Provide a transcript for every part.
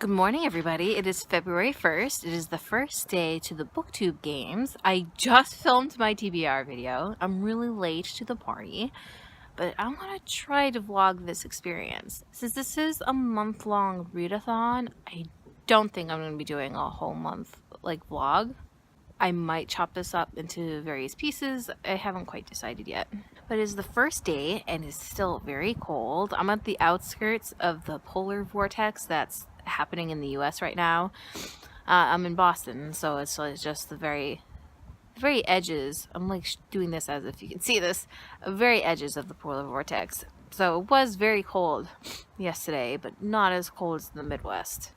Good morning, everybody. It is February 1st. It is the first day to the Booktube games. I just filmed my TBR video. I'm really late to the party, but I want to try to vlog this experience. Since this is a month-long readathon, I don't think I'm going to be doing a whole month vlog. I might chop this up into various pieces. I haven't quite decided yet. But it is the first day and it's still very cold. I'm at the outskirts of the polar vortex that's happening in the US right now. I'm in Boston, so it's just the very edges. I'm doing this as if you can see this, very edges of the polar vortex. So it was very cold yesterday, but not as cold as the Midwest.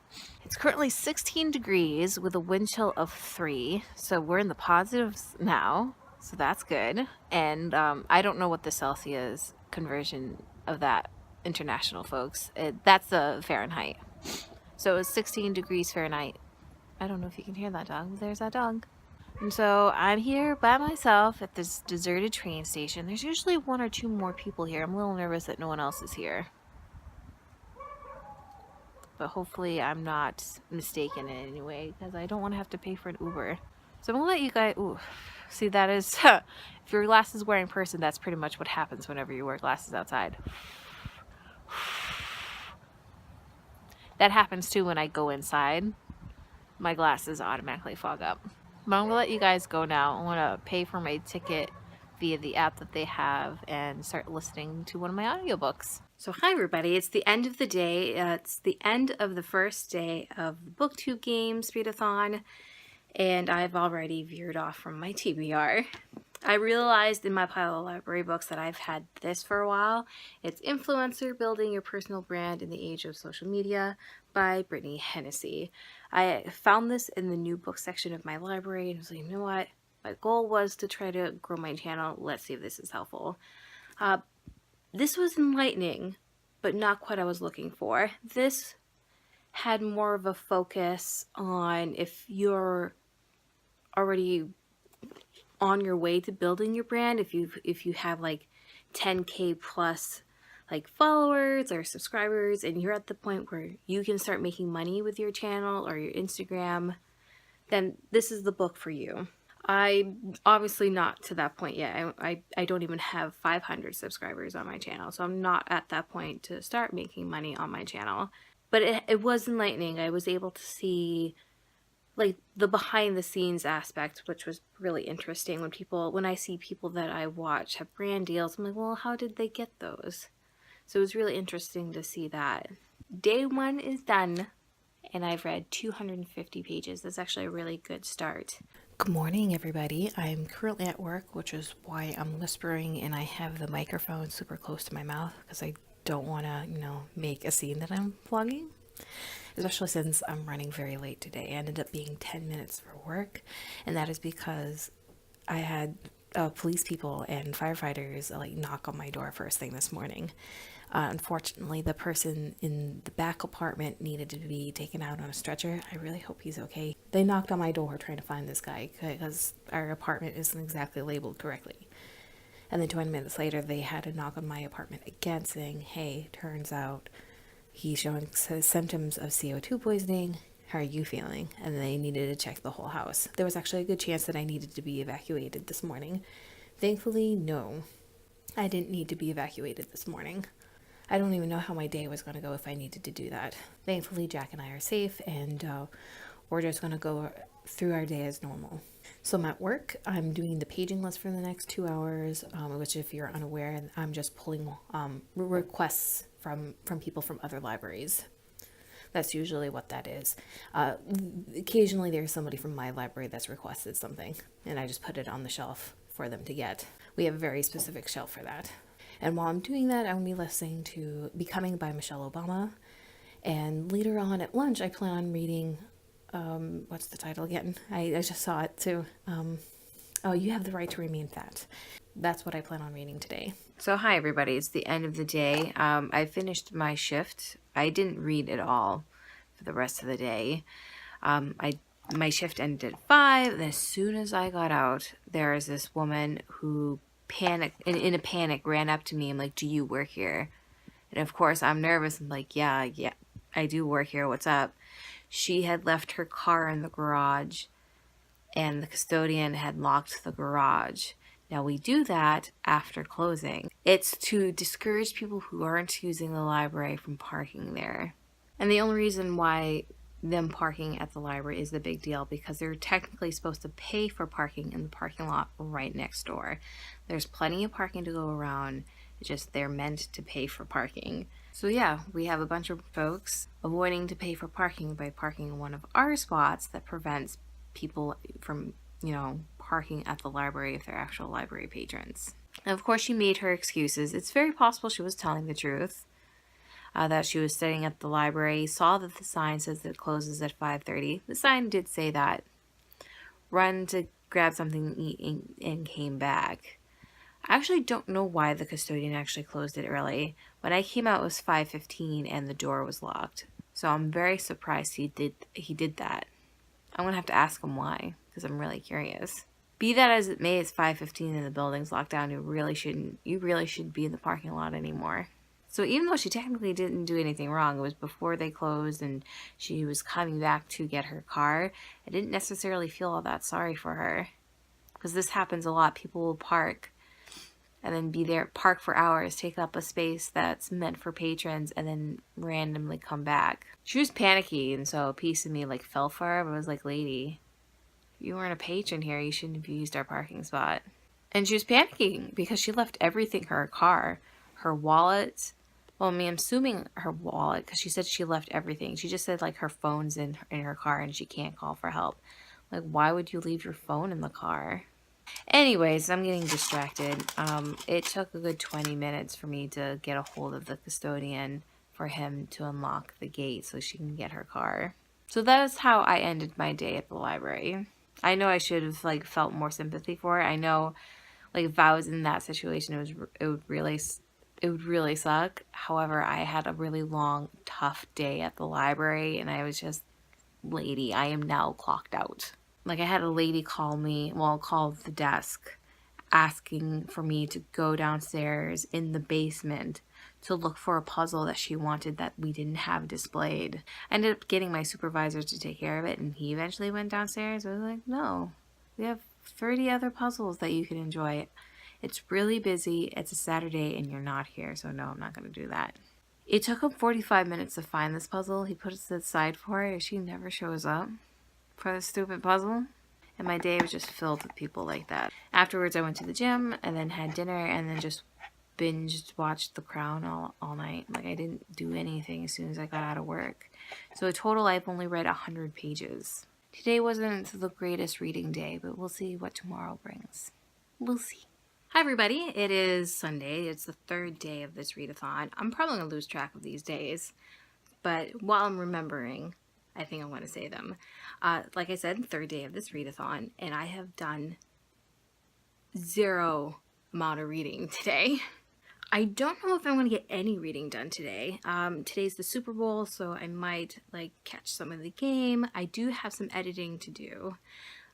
It's currently 16 degrees with a wind chill of 3, so we're in the positives now, so that's good. And I don't know what the Celsius conversion of that, international folks. That's the Fahrenheit. So it's 16 degrees Fahrenheit. I don't know if you can hear that dog. There's that dog. And so I'm here by myself at this deserted train station. There's usually 1 or 2 more people here. I'm a little nervous that no one else is here. But hopefully I'm not mistaken in any way, because I don't want to have to pay for an Uber. So I'm going to let you guys... Ooh, see, that is... if you're a glasses wearing person, that's pretty much what happens whenever you wear glasses outside. That happens too when I go inside. My glasses automatically fog up. But I'm going to let you guys go now. I want to pay for my ticket via the app that they have and start listening to one of my audiobooks. So hi everybody, it's the end of the day. It's the end of the first day of the Booktube Games readathon, and I've already veered off from my TBR. I realized in my pile of library books that I've had this for a while. It's Influencer: Building Your Personal Brand in the Age of Social Media by Brittany Hennessy. I found this in the new book section of my library and was like, you know what? My goal was to try to grow my channel. Let's see if this is helpful. This was enlightening, but not quite what I was looking for. This had more of a focus on if you're already on your way to building your brand, if you have like 10K plus followers or subscribers, and you're at the point where you can start making money with your channel or your Instagram, then this is the book for you. I'm obviously not to that point yet. I don't even have 500 subscribers on my channel, so I'm not at that point to start making money on my channel. But it was enlightening. I was able to see the behind the scenes aspect, which was really interesting. When I see people that I watch have brand deals, I'm like, well, how did they get those? So it was really interesting to see that. Day 1 is done, and I've read 250 pages. That's actually a really good start. Good morning, everybody. I'm currently at work, which is why I'm whispering, and I have the microphone super close to my mouth because I don't want to, make a scene that I'm vlogging. Especially since I'm running very late today. I ended up being 10 minutes for work, and that is because I had police people and firefighters knock on my door first thing this morning. Unfortunately, the person in the back apartment needed to be taken out on a stretcher. I really hope he's okay. They knocked on my door trying to find this guy because our apartment isn't exactly labeled correctly. And then 20 minutes later, they had a knock on my apartment again saying, hey, turns out he's showing symptoms of CO2 poisoning. How are you feeling? And they needed to check the whole house. There was actually a good chance that I needed to be evacuated this morning. Thankfully, no. I didn't need to be evacuated this morning. I don't even know how my day was going to go if I needed to do that. Thankfully, Jack and I are safe, and we're just going to go through our day as normal. So I'm at work. I'm doing the paging list for the next 2 hours, which, if you're unaware, I'm just pulling requests from people from other libraries. That's usually what that is. Occasionally there's somebody from my library that's requested something, and I just put it on the shelf for them to get. We have a very specific shelf for that. And while I'm doing that, I'm going to be listening to Becoming by Michelle Obama. And later on at lunch, I plan on reading, what's the title again? I just saw it too. Oh, You Have the Right to Remain Fat. That's what I plan on reading today. So hi everybody, it's the end of the day. I finished my shift. I didn't read at all for the rest of the day. My shift ended at 5, and as soon as I got out, there was this woman who panicked, in a panic, ran up to me. I'm like, do you work here? And of course, I'm nervous. I'm like, yeah, I do work here. What's up? she had left her car in the garage and the custodian had locked the garage. Now we do that after closing. It's to discourage people who aren't using the library from parking there. And the only reason why them parking at the library is the big deal because they're technically supposed to pay for parking in the parking lot right next door. There's plenty of parking to go around. It's just they're meant to pay for parking. So yeah, we have a bunch of folks avoiding to pay for parking by parking in one of our spots that prevents people from, parking at the library if they're actual library patrons. And of course, she made her excuses. It's very possible she was telling the truth. That she was sitting at the library, saw that the sign says that it closes at 5:30. The sign did say that. Run to grab something to eat and came back. I actually don't know why the custodian actually closed it early. When I came out, it was 5:15 and the door was locked. So I'm very surprised he did that. I'm gonna have to ask him why, because I'm really curious. Be that as it may, it's 5:15 and the building's locked down. You really shouldn't be in the parking lot anymore. So even though she technically didn't do anything wrong, it was before they closed and she was coming back to get her car, I didn't necessarily feel all that sorry for her. Because this happens a lot. People will park and then park for hours, take up a space that's meant for patrons, and then randomly come back. She was panicky, and so a piece of me fell for her, but I was like, lady, if you weren't a patron here, you shouldn't have used our parking spot. And she was panicking because she left everything, her car, her wallet. Well, I'm assuming her wallet, because she said she left everything. She just said her phone's in her car and she can't call for help. Why would you leave your phone in the car? Anyways, I'm getting distracted. It took a good 20 minutes for me to get a hold of the custodian for him to unlock the gate so she can get her car. So that is how I ended my day at the library. I know I should have felt more sympathy for it. I know if I was in that situation, it would really suck. However, I had a really long, tough day at the library and I was just, lady, I am now clocked out. I had a lady call the desk asking for me to go downstairs in the basement to look for a puzzle that she wanted that we didn't have displayed. I ended up getting my supervisor to take care of it and he eventually went downstairs. I was like, no, we have 30 other puzzles that you can enjoy. It's really busy. It's a Saturday and you're not here. So no, I'm not going to do that. It took him 45 minutes to find this puzzle. He put it aside for her. She never shows up for this stupid puzzle. And my day was just filled with people like that. Afterwards, I went to the gym and then had dinner and then just binged watched The Crown all night. I didn't do anything as soon as I got out of work. So in total, I've only read 100 pages. Today wasn't the greatest reading day, but we'll see what tomorrow brings. We'll see. Hi everybody, it is Sunday. It's the third day of this readathon. I'm probably going to lose track of these days, but while I'm remembering, I think I want to say them. Like I said, third day of this readathon, and I have done zero amount of reading today. I don't know if I'm going to get any reading done today. Today's the Super Bowl, so I might catch some of the game. I do have some editing to do.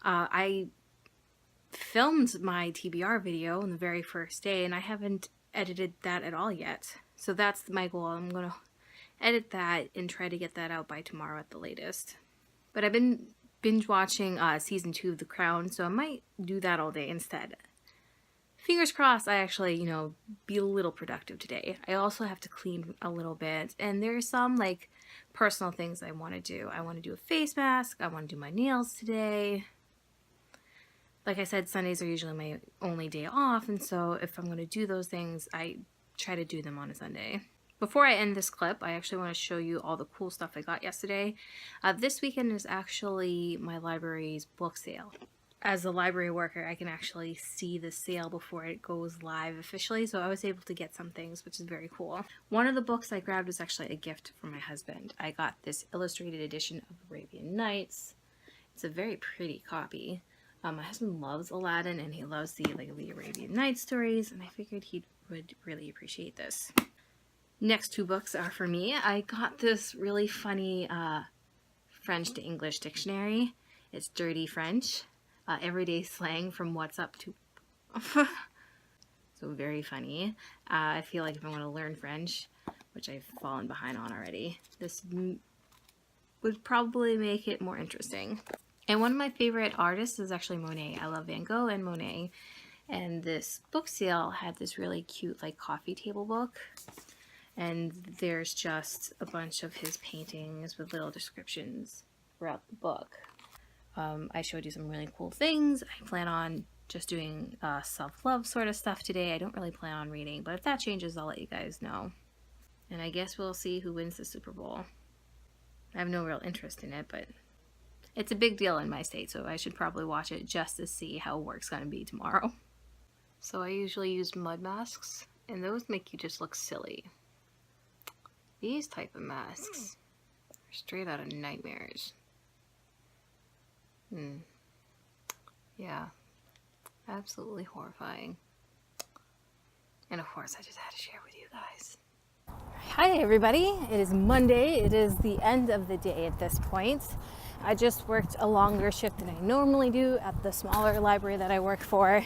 I filmed my TBR video on the very first day and I haven't edited that at all yet. So that's my goal. I'm going to edit that and try to get that out by tomorrow at the latest. But I've been binge watching season 2 of The Crown, so I might do that all day instead. Fingers crossed I actually, be a little productive today. I also have to clean a little bit and there's some personal things I want to do. I want to do a face mask. I want to do my nails today. Like I said, Sundays are usually my only day off, and so if I'm going to do those things, I try to do them on a Sunday. Before I end this clip, I actually want to show you all the cool stuff I got yesterday. This weekend is actually my library's book sale. As a library worker, I can actually see the sale before it goes live officially, so I was able to get some things, which is very cool. One of the books I grabbed was actually a gift from my husband. I got this illustrated edition of Arabian Nights. It's a very pretty copy. My husband loves Aladdin and he loves the Arabian Nights stories, and I figured he would really appreciate this. Next two books are for me. I got this really funny French to English dictionary. It's Dirty French, everyday slang from what's up to... So very funny. I feel like if I want to learn French, which I've fallen behind on already, this would probably make it more interesting. And one of my favorite artists is actually Monet. I love Van Gogh and Monet. And this book sale had this really cute like coffee table book. And there's just a bunch of his paintings with little descriptions throughout the book. I showed you some really cool things. I plan on just doing self-love sort of stuff today. I don't really plan on reading, but if that changes, I'll let you guys know. And I guess we'll see who wins the Super Bowl. I have no real interest in it, but it's a big deal in my state, so I should probably watch it just to see how work's going to be tomorrow. So I usually use mud masks, and those make you just look silly. These type of masks are straight out of nightmares. Yeah, absolutely horrifying. And of course, I just had to share with you guys. Hi everybody, it is Monday. It is the end of the day at this point. I just worked a longer shift than I normally do at the smaller library that I work for.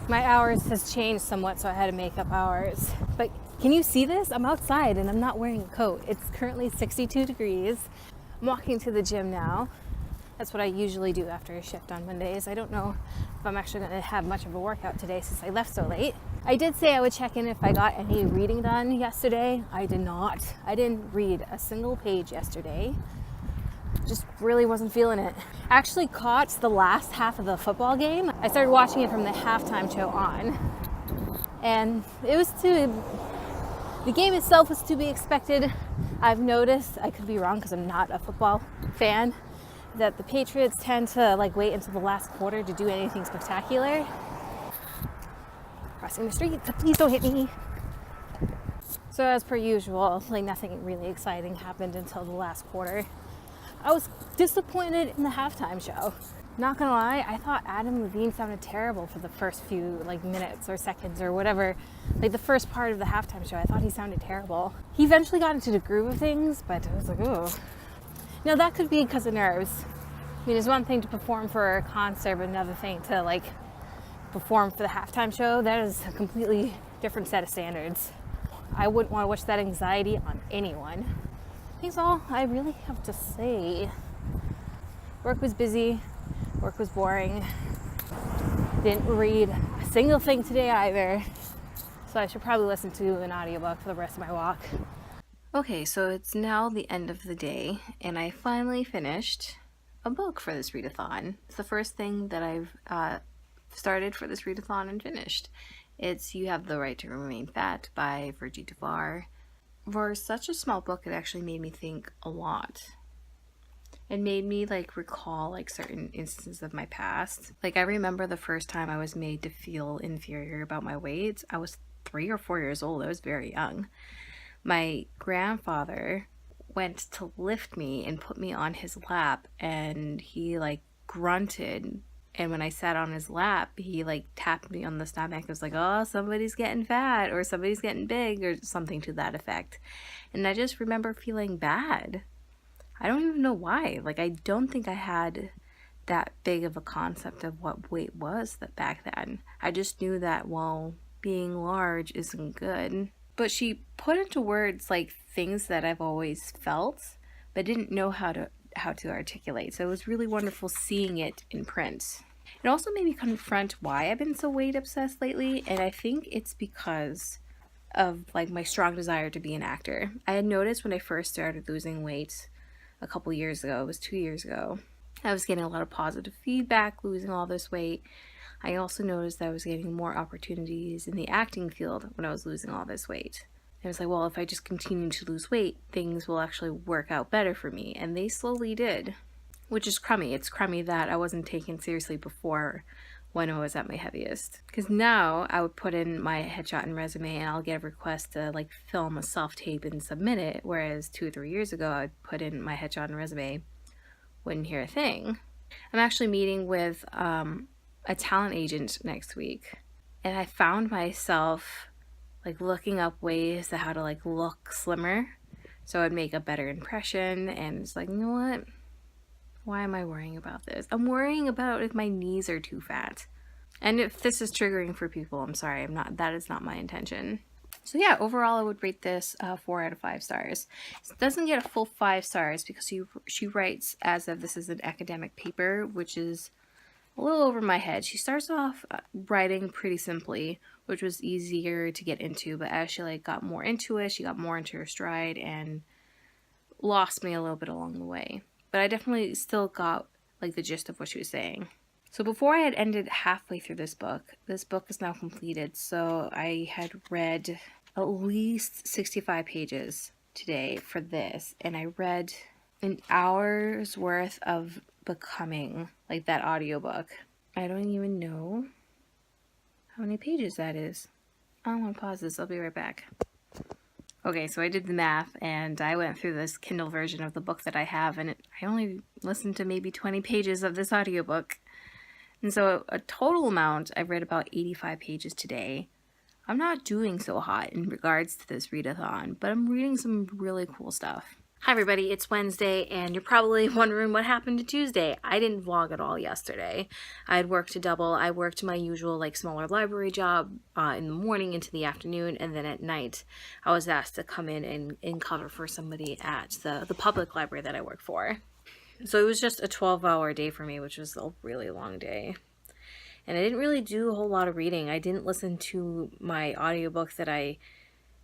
My hours has changed somewhat, so I had to make up hours. But can you see this? I'm outside and I'm not wearing a coat. It's currently 62 degrees. I'm walking to the gym now. That's what I usually do after a shift on Mondays. I don't know if I'm actually going to have much of a workout today since I left so late. I did say I would check in if I got any reading done yesterday. I did not. I didn't read a single page yesterday. Just really wasn't feeling it. I actually caught the last half of the football game. I started watching it from the halftime show on. And the game itself was to be expected. I've noticed, I could be wrong because I'm not a football fan, that the Patriots tend to wait until the last quarter to do anything spectacular. Crossing the street, so please don't hit me. So as per usual, nothing really exciting happened until the last quarter. I was disappointed in the halftime show. Not gonna lie, I thought Adam Levine sounded terrible for the first few minutes or seconds or whatever. The first part of the halftime show, I thought he sounded terrible. He eventually got into the groove of things, but it was oh. Now that could be because of nerves. I mean, it's one thing to perform for a concert, but another thing to perform for the halftime show. That is a completely different set of standards. I wouldn't want to wish that anxiety on anyone. That's all I really have to say. Work was busy. Work was boring. Didn't read a single thing today either. So I should probably listen to an audiobook for the rest of my walk. Okay, so it's now the end of the day, and I finally finished a book for this readathon. It's the first thing that I've started for this readathon and finished. It's You Have the Right to Remain Fat by Virgie Devar. For such a small book, it actually made me think a lot. It made me recall certain instances of my past. I remember the first time I was made to feel inferior about my weight. I was 3 or 4 years old. I was very young. My grandfather went to lift me and put me on his lap, and he grunted, and when I sat on his lap, he tapped me on the stomach. It was oh, somebody's getting fat, or somebody's getting big, or something to that effect. And I just remember feeling bad. I don't even know why. I don't think I had that big of a concept of what weight was back then. I just knew that, well, being large isn't good. But she put into words things that I've always felt, but didn't know how to articulate. So it was really wonderful seeing it in print. It also made me confront why I've been so weight obsessed lately, and I think it's because of my strong desire to be an actor. I had noticed when I first started losing weight a couple years ago, it was 2 years ago, I was getting a lot of positive feedback losing all this weight. I also noticed that I was getting more opportunities in the acting field when I was losing all this weight. I was well, if I just continue to lose weight, things will actually work out better for me. And they slowly did, which is crummy. It's crummy that I wasn't taken seriously before when I was at my heaviest. Because now I would put in my headshot and resume and I'll get a request to film a self-tape and submit it. Whereas 2 or 3 years ago, I'd put in my headshot and resume, wouldn't hear a thing. I'm actually meeting with a talent agent next week, and I found myself looking up ways to how to look slimmer so I'd make a better impression. And it's you know what, why am I worrying about this? I'm worrying about if my knees are too fat. And if this is triggering for people, I'm sorry, that is not my intention. So yeah, overall I would rate this 4 out of 5 stars. It doesn't get a full 5 stars because she writes as if this is an academic paper, which is a little over my head. She starts off writing pretty simply, which was easier to get into, but as she got more into it, she got more into her stride and lost me a little bit along the way. But I definitely still got the gist of what she was saying. So before I had ended halfway through this book is now completed, so I had read at least 65 pages today for this, and I read an hour's worth of Becoming, that audiobook. I don't even know how many pages that is. I'm gonna pause this, I'll be right back. Okay, so I did the math and I went through this Kindle version of the book that I have, and I only listened to maybe 20 pages of this audiobook. And so a total amount, I've read about 85 pages today. I'm not doing so hot in regards to this readathon, but I'm reading some really cool stuff. Hi everybody, it's Wednesday, and you're probably wondering what happened to Tuesday. I didn't vlog at all yesterday. I had worked a double. I worked my usual smaller library job in the morning into the afternoon, and then at night I was asked to come in and cover for somebody at the public library that I work for. So it was just a 12-hour day for me, which was a really long day. And I didn't really do a whole lot of reading. I didn't listen to my audiobook that I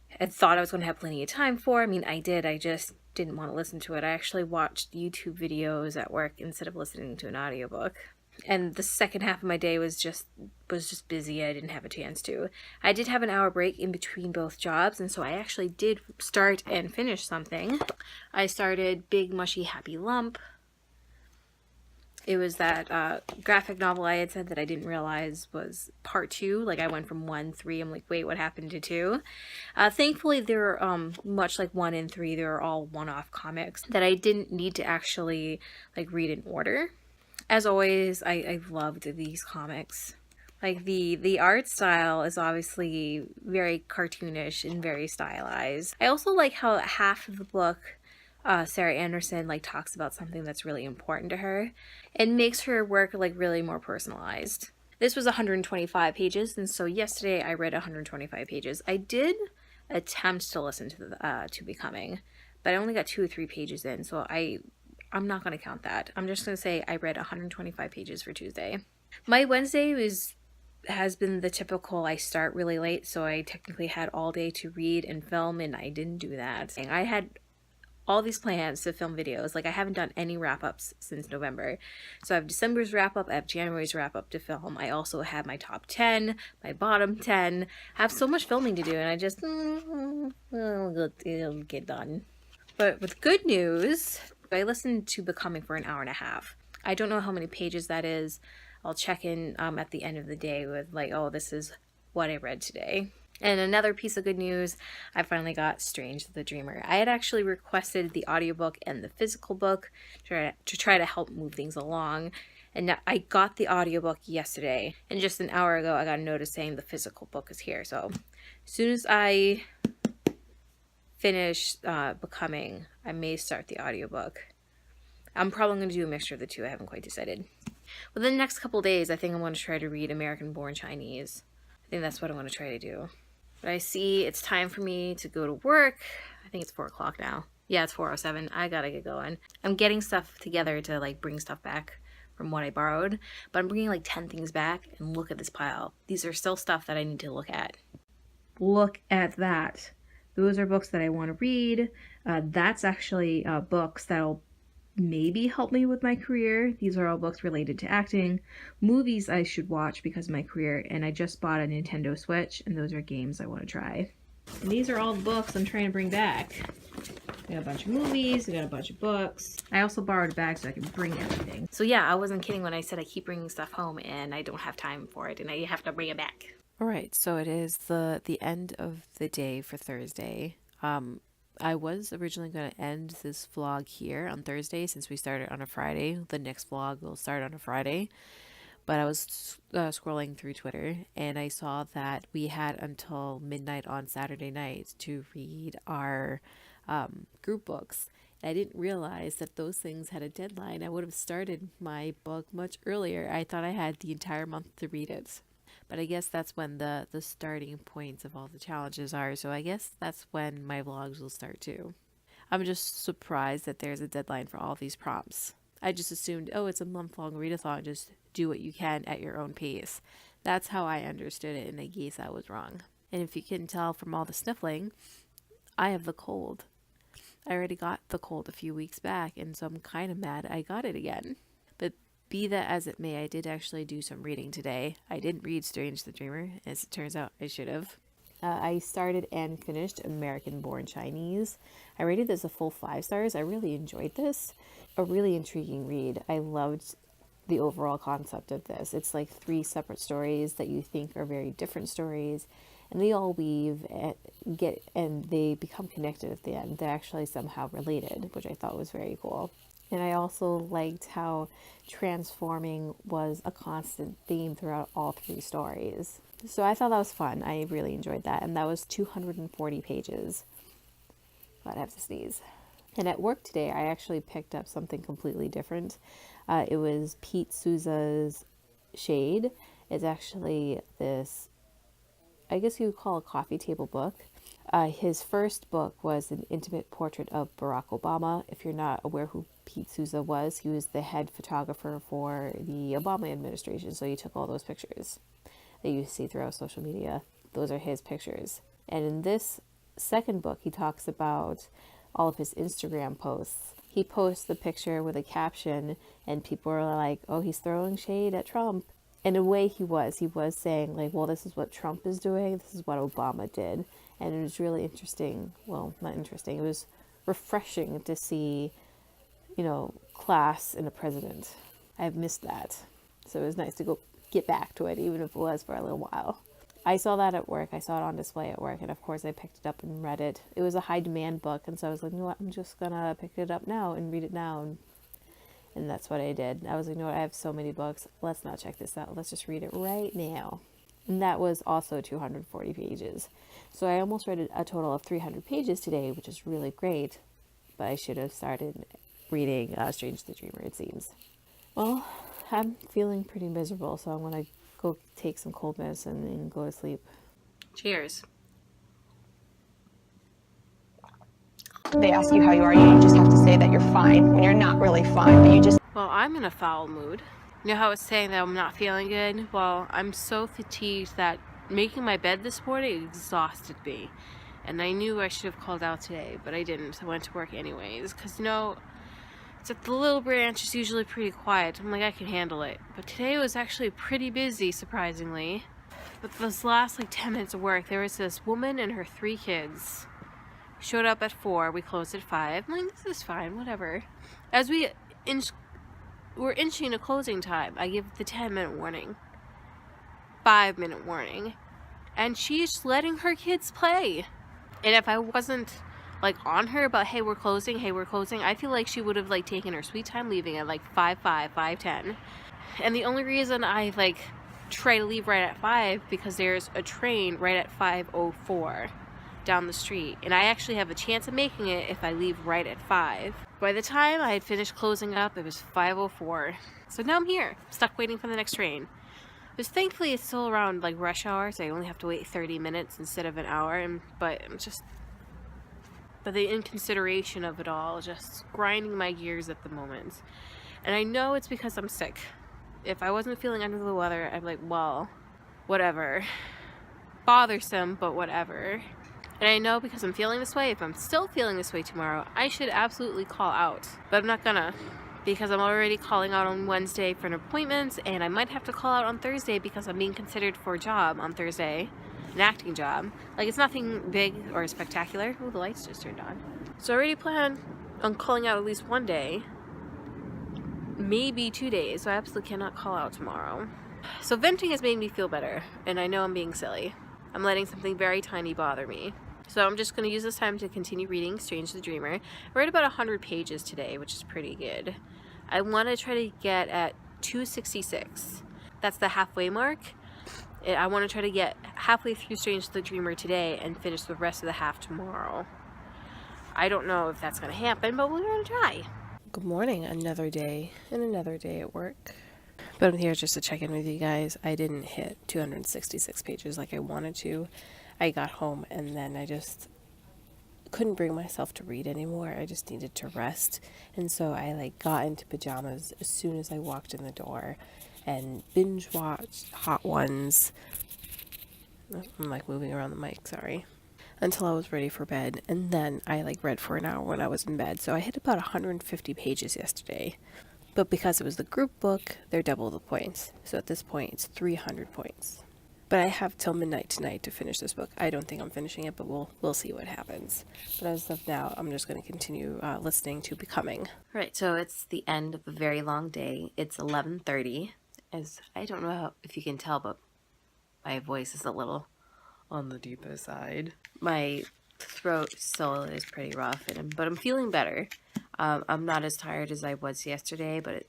had thought I was going to have plenty of time for. I mean, I did. I just didn't want to listen to it. I actually watched YouTube videos at work instead of listening to an audiobook. And the second half of my day was just busy. I didn't have a chance to. I did have an hour break in between both jobs, and so I actually did start and finish something. I started Big Mushy Happy Lump. It was that graphic novel I had said that I didn't realize was part 2. I went from 1, 3, I'm like, wait, what happened to 2? Thankfully, they're much like 1 and 3, they're all one-off comics that I didn't need to actually read in order. As always, I've loved these comics. The art style is obviously very cartoonish and very stylized. I also like how half of the book Sarah Anderson talks about something that's really important to her and makes her work really more personalized. This was 125 pages, and so yesterday I read 125 pages. I did attempt to listen to the to Becoming, but I only got 2 or 3 pages in, so I'm not going to count that. I'm just going to say I read 125 pages for Tuesday. My Wednesday has been the typical I start really late, so I technically had all day to read and film, and I didn't do that. And I had all these plans to film videos. I haven't done any wrap-ups since November. So I have December's wrap-up, I have January's wrap-up to film. I also have my top 10, my bottom 10. I have so much filming to do, and I just, it'll get done. But with good news, I listened to Becoming for an hour and a half. I don't know how many pages that is. I'll check in at the end of the day with oh, this is what I read today. And another piece of good news, I finally got Strange the Dreamer. I had actually requested the audiobook and the physical book to try to help move things along. And I got the audiobook yesterday, and just an hour ago I got a notice saying the physical book is here. So as soon as I finish Becoming, I may start the audiobook. I'm probably going to do a mixture of the two. I haven't quite decided. Within the next couple days, I think I'm going to try to read American Born Chinese. I think that's what I'm going to try to do. But I see it's time for me to go to work. I think it's 4 o'clock now. Yeah, it's 4:07. I gotta get going. I'm getting stuff together to bring stuff back from what I borrowed, but I'm bringing 10 things back, and look at this pile. These are still stuff that I need to look at. Look at that. Those are books that I want to read. That's actually books that'll maybe help me with my career. These are all books related to acting. Movies I should watch because of my career, and I just bought a Nintendo Switch, and those are games I want to try. And these are all the books I'm trying to bring back. We got a bunch of movies, we got a bunch of books. I also borrowed a bag so I can bring everything. So yeah, I wasn't kidding when I said I keep bringing stuff home and I don't have time for it and I have to bring it back. Alright, so it is the end of the day for Thursday. I was originally going to end this vlog here on Thursday since we started on a Friday. The next vlog will start on a Friday. But I was scrolling through Twitter and I saw that we had until midnight on Saturday night to read our group books. And I didn't realize that those things had a deadline. I would have started my book much earlier. I thought I had the entire month to read it. But I guess that's when the starting points of all the challenges are. So I guess that's when my vlogs will start too. I'm just surprised that there's a deadline for all these prompts. I just assumed, oh, it's a month-long readathon. Just do what you can at your own pace. That's how I understood it, and I guess I was wrong. And if you can tell from all the sniffling, I have the cold. I already got the cold a few weeks back, and so I'm kind of mad I got it again. But be that as it may, I did actually do some reading today. I didn't read Strange the Dreamer, as it turns out I should have. I started and finished American Born Chinese. I rated this a full 5 stars. I really enjoyed this. A really intriguing read. I loved the overall concept of this. It's like 3 separate stories that you think are very different stories, and they all weave and they become connected at the end. They're actually somehow related, which I thought was very cool. And I also liked how transforming was a constant theme throughout all 3 stories. So I thought that was fun. I really enjoyed that. And that was 240 pages. I'd have to sneeze. And at work today, I actually picked up something completely different. It was Pete Souza's Shade. It's actually this, I guess you would call a coffee table book. His first book was an intimate portrait of Barack Obama. If you're not aware who Pete Souza was, he was the head photographer for the Obama administration. So he took all those pictures that you see throughout social media. Those are his pictures. And in this second book, he talks about all of his Instagram posts. He posts the picture with a caption, and people are like, oh, he's throwing shade at Trump. In a way, he was saying, like, well, this is what Trump is doing, this is what Obama did. And it was really interesting. Well, not interesting, it was refreshing to see, class in a president. I've missed that. So it was nice to go get back to it, even if it was for a little while. I saw that at work. I saw it on display at work, and of course I picked it up and read it. It was a high demand book, and so I was like, you know what, I'm just gonna pick it up now and read it now. And that's what I did. I was like, you know what, I have so many books. Let's not check this out. Let's just read it right now. And that was also 240 pages. So I almost read a total of 300 pages today, which is really great. But I should have started reading Strange the Dreamer, it seems. Well, I'm feeling pretty miserable, so I'm going to go take some cold medicine and go to sleep. Cheers. They ask you how you are, you just have to say that you're fine when you're not really fine, but you just... Well, I'm in a foul mood. You know how it's saying that I'm not feeling good? Well, I'm so fatigued that making my bed this morning exhausted me. And I knew I should have called out today, but I didn't. I went to work anyways, because, it's at the Little Branch, it's usually pretty quiet. I'm like, I can handle it. But today was actually pretty busy, surprisingly. But those last, 10 minutes of work, there was this woman and her 3 kids. Showed up at 4, we closed at 5. I'm like, this is fine, whatever. As we're inching to closing time, I give the 10-minute warning. 5-minute warning. And she's letting her kids play. And if I wasn't, on her about, hey, we're closing, I feel like she would have, taken her sweet time leaving at, 5:05, 5:10. And the only reason I, try to leave right at 5, because there's a train right at 5:04 down the street. And I actually have a chance of making it if I leave right at 5. By the time I had finished closing up, it was 5:04. So now I'm here, stuck waiting for the next train. Because thankfully it's still around rush hour, so I only have to wait 30 minutes instead of an hour. But the inconsideration of it all, just grinding my gears at the moment. And I know it's because I'm sick. If I wasn't feeling under the weather, I'm like, well, whatever. Bothersome, but whatever. And I know because I'm feeling this way, if I'm still feeling this way tomorrow, I should absolutely call out. But I'm not gonna, because I'm already calling out on Wednesday for an appointment, and I might have to call out on Thursday because I'm being considered for a job on Thursday, an acting job. It's nothing big or spectacular. Oh, the lights just turned on. So I already plan on calling out at least one day, maybe 2 days, so I absolutely cannot call out tomorrow. So venting has made me feel better, and I know I'm being silly. I'm letting something very tiny bother me. So I'm just going to use this time to continue reading Strange the Dreamer. I read about 100 pages today, which is pretty good. I want to try to get at 266. That's the halfway mark. I want to try to get halfway through Strange the Dreamer today and finish the rest of the half tomorrow. I don't know if that's going to happen, but we're going to try. Good morning, another day and another day at work. But I'm here just to check in with you guys. I didn't hit 266 pages like I wanted to. I got home and then I just couldn't bring myself to read anymore. I just needed to rest. And so I like got into pajamas as soon as I walked in the door and binge watched Hot Ones. I'm like moving around the mic, sorry. Until I was ready for bed. And then I like read for an hour when I was in bed. So I hit about 150 pages yesterday. But because it was the group book, they're double the points. So at this point, it's 300 points. But I have till midnight tonight to finish this book. I don't think I'm finishing it, but we'll see what happens. But as of now, I'm just going to continue listening to Becoming. Right, so it's the end of a very long day. It's 11:30. As I don't know if you can tell, but my voice is a little on the deeper side. My throat still is pretty rough, but I'm feeling better. I'm not as tired as I was yesterday, but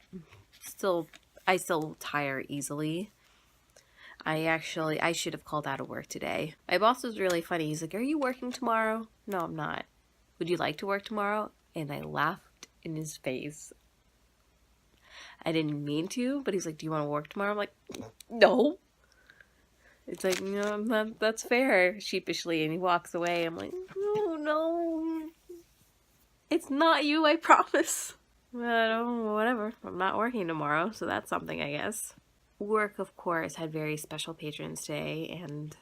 I still tire easily. I should have called out of work today. My boss was really funny. He's like, "Are you working tomorrow?" "No, I'm not." "Would you like to work tomorrow?" And I laughed in his face. I didn't mean to, but he's like, "Do you want to work tomorrow?" I'm like, "No." It's like, that's fair, sheepishly, and he walks away. I'm like, no. It's not you, I promise. But whatever. I'm not working tomorrow, so that's something, I guess. Work, of course, had very special patrons today and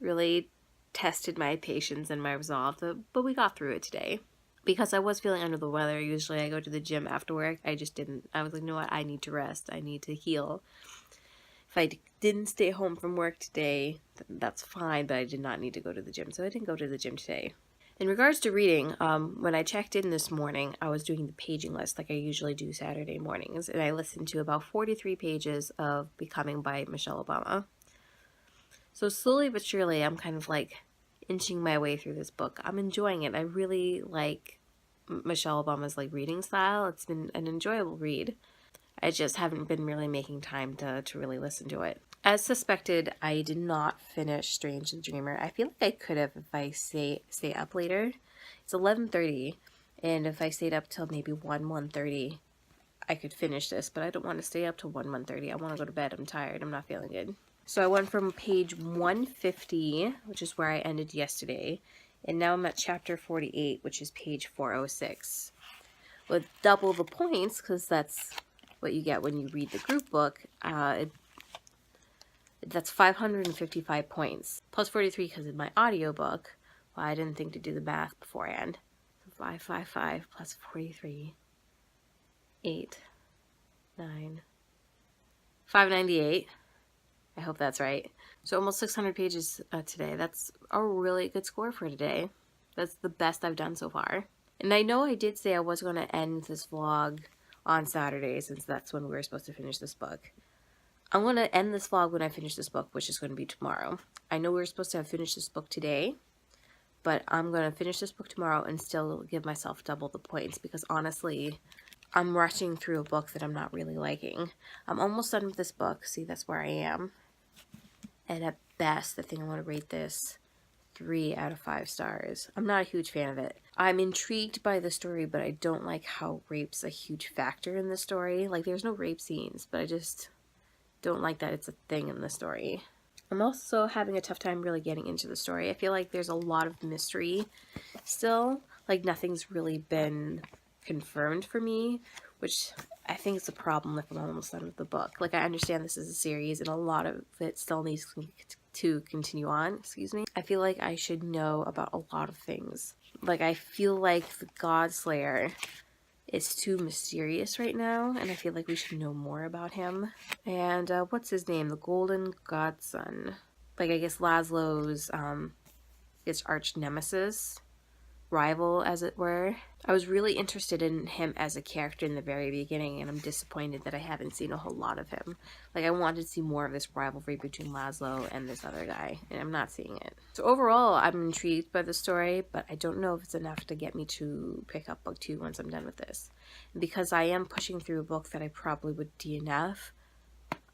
really tested my patience and my resolve, but we got through it today. Because I was feeling under the weather, usually I go to the gym after work. I just didn't. I was like, you know what? I need to rest. I need to heal. If I didn't stay home from work today, that's fine, but I did not need to go to the gym, so I didn't go to the gym today. In regards to reading, when I checked in this morning, I was doing the paging list like I usually do Saturday mornings, and I listened to about 43 pages of Becoming by Michelle Obama. So slowly but surely, I'm kind of like inching my way through this book. I'm enjoying it. I really like Michelle Obama's like reading style. It's been an enjoyable read. I just haven't been really making time to really listen to it. As suspected, I did not finish Strange the Dreamer. I feel like I could have if I stay up later. It's 11:30, and if I stayed up till maybe 1:30, I could finish this, but I don't want to stay up till 1:30. I want to go to bed. I'm tired. I'm not feeling good. So I went from page 150, which is where I ended yesterday, and now I'm at chapter 48, which is page 406. With double the points, because that's what you get when you read the group book, that's 555 points. Plus 43 because of my audiobook. Well, I didn't think to do the math beforehand. So 555 plus 43. 8. 9. 598. I hope that's right. So almost 600 pages today. That's a really good score for today. That's the best I've done so far. And I know I did say I was going to end this vlog on Saturday, since that's when we were supposed to finish this book. I'm going to end this vlog when I finish this book, which is going to be tomorrow. I know we were supposed to have finished this book today, but I'm going to finish this book tomorrow and still give myself double the points, because honestly, I'm rushing through a book that I'm not really liking. I'm almost done with this book. See, that's where I am. And at best, I think I want to rate this 3 out of 5 stars. I'm not a huge fan of it. I'm intrigued by the story, but I don't like how rape's a huge factor in the story. Like, there's no rape scenes, but I just don't like that it's a thing in the story. I'm also having a tough time really getting into the story. I feel like there's a lot of mystery still. Like, nothing's really been confirmed for me, which I think is a problem if I'm almost done with the book. Like, I understand this is a series and a lot of it still needs to continue on, I feel like I should know about a lot of things. Like, I feel like the Godslayer is too mysterious right now, and I feel like we should know more about him. And what's his name? The Golden Godson. Like, I guess Laszlo's his arch nemesis, rival, as it were. I was really interested in him as a character in the very beginning, and I'm disappointed that I haven't seen a whole lot of him. Like, I wanted to see more of this rivalry between Laszlo and this other guy, and I'm not seeing it. So overall, I'm intrigued by the story, but I don't know if it's enough to get me to pick up book 2 once I'm done with this. And because I am pushing through a book that I probably would DNF,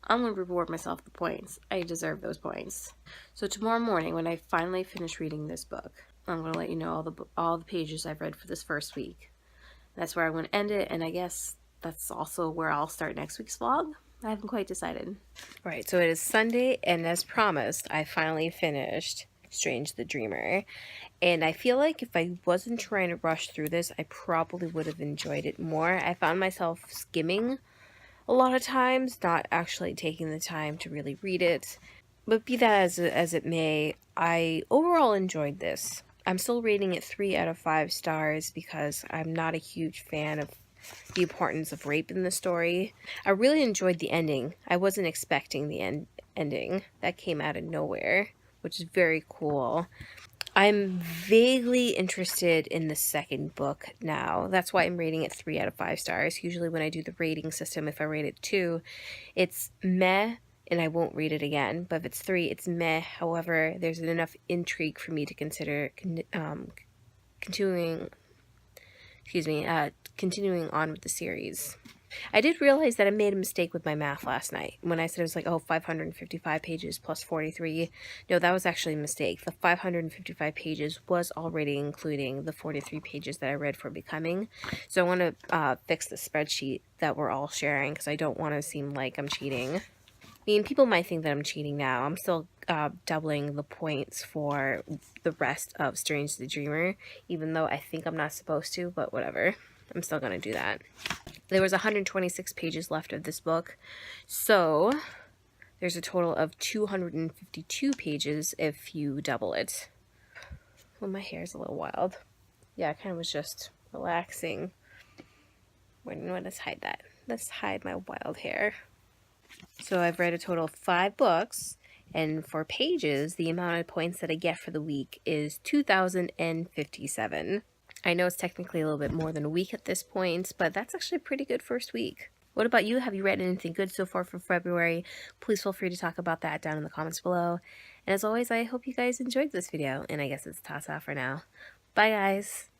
I'm going to reward myself the points. I deserve those points. So tomorrow morning, when I finally finish reading this book, I'm going to let you know all the pages I've read for this first week. That's where I'm going to end it, and I guess that's also where I'll start next week's vlog. I haven't quite decided. Right, so it is Sunday, and as promised, I finally finished Strange the Dreamer. And I feel like if I wasn't trying to rush through this, I probably would have enjoyed it more. I found myself skimming a lot of times, not actually taking the time to really read it. But be that as it may, I overall enjoyed this. I'm still rating it 3 out of 5 stars because I'm not a huge fan of the importance of rape in the story. I really enjoyed the ending. I wasn't expecting the ending. That came out of nowhere, which is very cool. I'm vaguely interested in the second book now. That's why I'm rating it 3 out of 5 stars. Usually when I do the rating system, if I rate it 2, it's meh and I won't read it again. But if it's 3, it's meh. However, there's enough intrigue for me to consider continuing on with the series. I did realize that I made a mistake with my math last night. When I said it was like, oh, 555 pages plus 43. No, that was actually a mistake. The 555 pages was already including the 43 pages that I read for Becoming. So I want to fix the spreadsheet that we're all sharing because I don't want to seem like I'm cheating. I mean, people might think that I'm cheating now. I'm still doubling the points for the rest of Strange the Dreamer, even though I think I'm not supposed to, but whatever. I'm still going to do that. There was 126 pages left of this book, so there's a total of 252 pages if you double it. Well, my hair's a little wild. Yeah, I kind of was just relaxing. Let's hide that. Let's hide my wild hair. So I've read a total of 5 books, and for pages, the amount of points that I get for the week is 2,057. I know it's technically a little bit more than a week at this point, but that's actually a pretty good first week. What about you? Have you read anything good so far for February? Please feel free to talk about that down in the comments below. And as always, I hope you guys enjoyed this video, and I guess it's ta-ta for now. Bye, guys!